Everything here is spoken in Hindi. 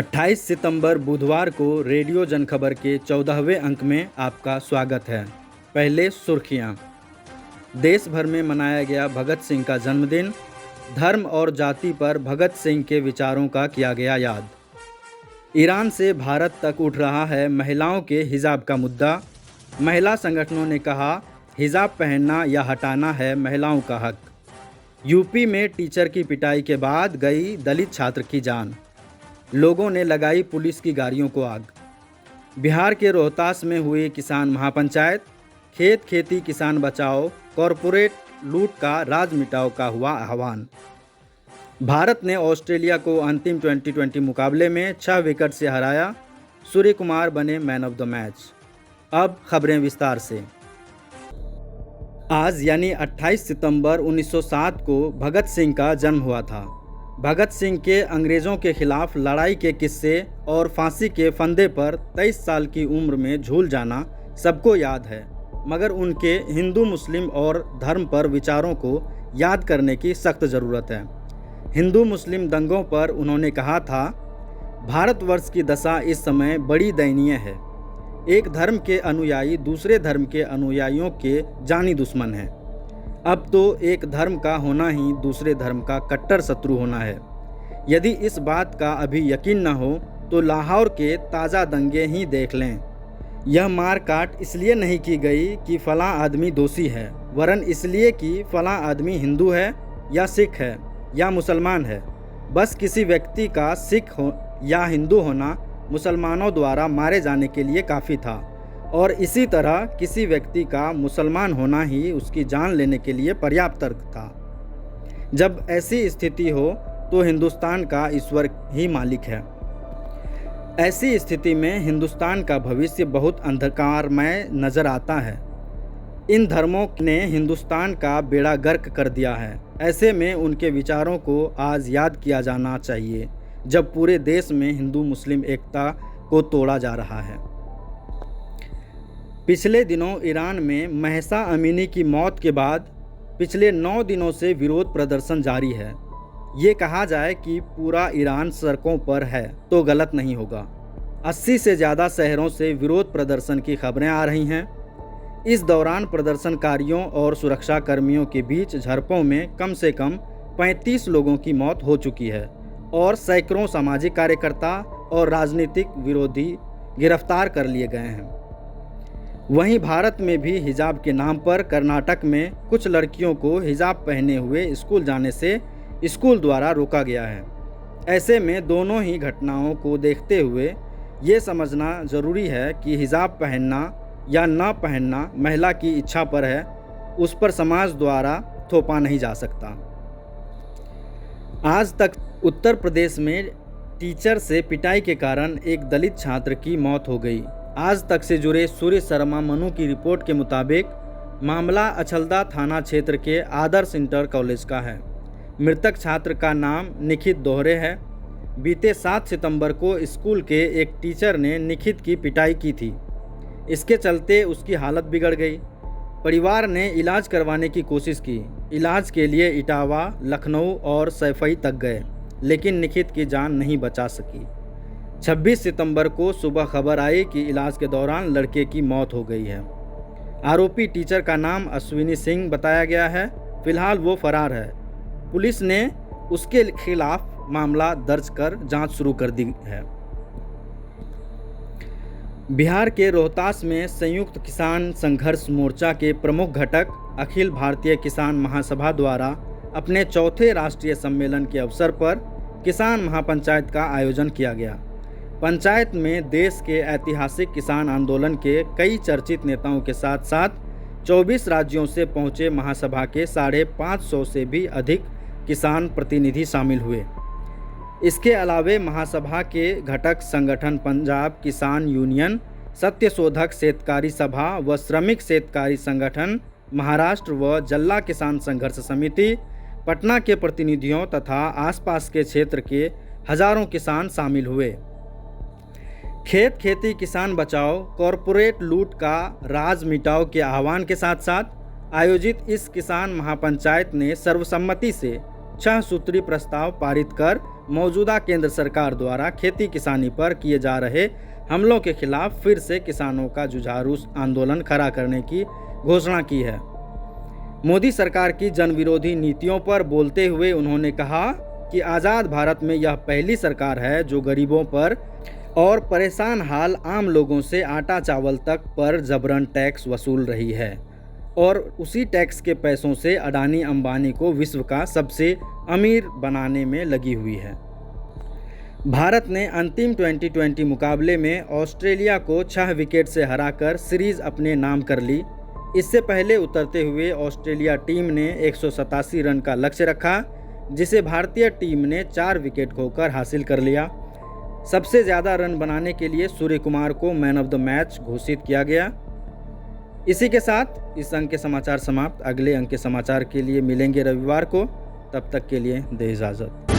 28 सितंबर बुधवार को रेडियो जनखबर के 14वें अंक में आपका स्वागत है। पहले सुर्खियां। देश भर में मनाया गया भगत सिंह का जन्मदिन। धर्म और जाति पर भगत सिंह के विचारों का किया गया याद। ईरान से भारत तक उठ रहा है महिलाओं के हिजाब का मुद्दा। महिला संगठनों ने कहा, हिजाब पहनना या हटाना है महिलाओं का हक। यूपी में टीचर की पिटाई के बाद गई दलित छात्र की जान। लोगों ने लगाई पुलिस की गाड़ियों को आग। बिहार के रोहतास में हुई किसान महापंचायत। खेत खेती किसान बचाओ, कॉरपोरेट लूट का राज मिटाओ का हुआ आह्वान। भारत ने ऑस्ट्रेलिया को अंतिम टी20 मुकाबले में 6 विकेट से हराया। सूर्य कुमार बने मैन ऑफ द मैच। अब खबरें विस्तार से। आज यानी 28 सितंबर 1907 को भगत सिंह का जन्म हुआ था। भगत सिंह के अंग्रेज़ों के खिलाफ लड़ाई के किस्से और फांसी के फंदे पर 23 साल की उम्र में झूल जाना सबको याद है, मगर उनके हिंदू मुस्लिम और धर्म पर विचारों को याद करने की सख्त ज़रूरत है। हिंदू मुस्लिम दंगों पर उन्होंने कहा था, भारतवर्ष की दशा इस समय बड़ी दयनीय है। एक धर्म के अनुयायी दूसरे धर्म के अनुयायियों के जानी दुश्मन हैं। अब तो एक धर्म का होना ही दूसरे धर्म का कट्टर शत्रु होना है। यदि इस बात का अभी यकीन न हो तो लाहौर के ताज़ा दंगे ही देख लें। यह मार काट इसलिए नहीं की गई कि फ़लाँ आदमी दोषी है, वरन इसलिए कि फ़लाँ आदमी हिंदू है या सिख है या मुसलमान है। बस किसी व्यक्ति का सिख हो या हिंदू होना मुसलमानों द्वारा मारे जाने के लिए काफ़ी था, और इसी तरह किसी व्यक्ति का मुसलमान होना ही उसकी जान लेने के लिए पर्याप्त तर्क था। जब ऐसी स्थिति हो तो हिंदुस्तान का ईश्वर ही मालिक है। ऐसी स्थिति में हिंदुस्तान का भविष्य बहुत अंधकारमय नज़र आता है। इन धर्मों ने हिंदुस्तान का बेड़ा गर्क कर दिया है। ऐसे में उनके विचारों को आज याद किया जाना चाहिए, जब पूरे देश में हिंदू मुस्लिम एकता को तोड़ा जा रहा है। पिछले दिनों ईरान में महसा अमीनी की मौत के बाद पिछले 9 दिनों से विरोध प्रदर्शन जारी है। ये कहा जाए कि पूरा ईरान सड़कों पर है तो गलत नहीं होगा। 80 से ज़्यादा शहरों से विरोध प्रदर्शन की खबरें आ रही हैं। इस दौरान प्रदर्शनकारियों और सुरक्षा कर्मियों के बीच झड़पों में कम से कम 35 लोगों की मौत हो चुकी है और सैकड़ों सामाजिक कार्यकर्ता और राजनीतिक विरोधी गिरफ्तार कर लिए गए हैं। वहीं भारत में भी हिजाब के नाम पर कर्नाटक में कुछ लड़कियों को हिजाब पहने हुए स्कूल जाने से स्कूल द्वारा रोका गया है। ऐसे में दोनों ही घटनाओं को देखते हुए ये समझना ज़रूरी है कि हिजाब पहनना या न पहनना महिला की इच्छा पर है, उस पर समाज द्वारा थोपा नहीं जा सकता। आज तक उत्तर प्रदेश में टीचर से पिटाई के कारण एक दलित छात्र की मौत हो गई। आज तक से जुड़े सूर्य शर्मा मनु की रिपोर्ट के मुताबिक मामला अछलदा थाना क्षेत्र के आदर्श इंटर कॉलेज का है। मृतक छात्र का नाम निखित दोहरे है। बीते 7 सितंबर को स्कूल के एक टीचर ने निखित की पिटाई की थी। इसके चलते उसकी हालत बिगड़ गई। परिवार ने इलाज करवाने की कोशिश की। इलाज के लिए इटावा, लखनऊ और सैफई तक गए, लेकिन निखित की जान नहीं बचा सकी। 26 सितंबर को सुबह खबर आई कि इलाज के दौरान लड़के की मौत हो गई है। आरोपी टीचर का नाम अश्विनी सिंह बताया गया है। फिलहाल वो फरार है। पुलिस ने उसके खिलाफ मामला दर्ज कर जांच शुरू कर दी है। बिहार के रोहतास में संयुक्त किसान संघर्ष मोर्चा के प्रमुख घटक अखिल भारतीय किसान महासभा द्वारा अपने चौथे राष्ट्रीय सम्मेलन के अवसर पर किसान महापंचायत का आयोजन किया गया। पंचायत में देश के ऐतिहासिक किसान आंदोलन के कई चर्चित नेताओं के साथ साथ 24 राज्यों से पहुंचे महासभा के 550 से भी अधिक किसान प्रतिनिधि शामिल हुए। इसके अलावे महासभा के घटक संगठन पंजाब किसान यूनियन, सत्यशोधक शेतकारी सभा व श्रमिक शेतकारी संगठन महाराष्ट्र व जल्ला किसान संघर्ष समिति, पटना के प्रतिनिधियों तथा आसपास के क्षेत्र के हजारों किसान शामिल हुए। खेत खेती किसान बचाओ, कॉरपोरेट लूट का राज मिटाओ के आह्वान के साथ साथ आयोजित इस किसान महापंचायत ने सर्वसम्मति से 6 सूत्री प्रस्ताव पारित कर मौजूदा केंद्र सरकार द्वारा खेती किसानी पर किए जा रहे हमलों के खिलाफ फिर से किसानों का जुझारू आंदोलन खड़ा करने की घोषणा की है। मोदी सरकार की जनविरोधी नीतियों पर बोलते हुए उन्होंने कहा कि आज़ाद भारत में यह पहली सरकार है जो गरीबों पर और परेशान हाल आम लोगों से आटा चावल तक पर जबरन टैक्स वसूल रही है और उसी टैक्स के पैसों से अडानी अंबानी को विश्व का सबसे अमीर बनाने में लगी हुई है। भारत ने अंतिम T20 मुकाबले में ऑस्ट्रेलिया को 6 विकेट से हराकर सीरीज अपने नाम कर ली। इससे पहले उतरते हुए ऑस्ट्रेलिया टीम ने 187 रन का लक्ष्य रखा, जिसे भारतीय टीम ने 4 विकेट खोकर हासिल कर लिया। सबसे ज़्यादा रन बनाने के लिए सूर्य कुमार को मैन ऑफ द मैच घोषित किया गया। इसी के साथ इस अंक के समाचार समाप्त। अगले अंक के समाचार के लिए मिलेंगे रविवार को। तब तक के लिए दे इजाज़त।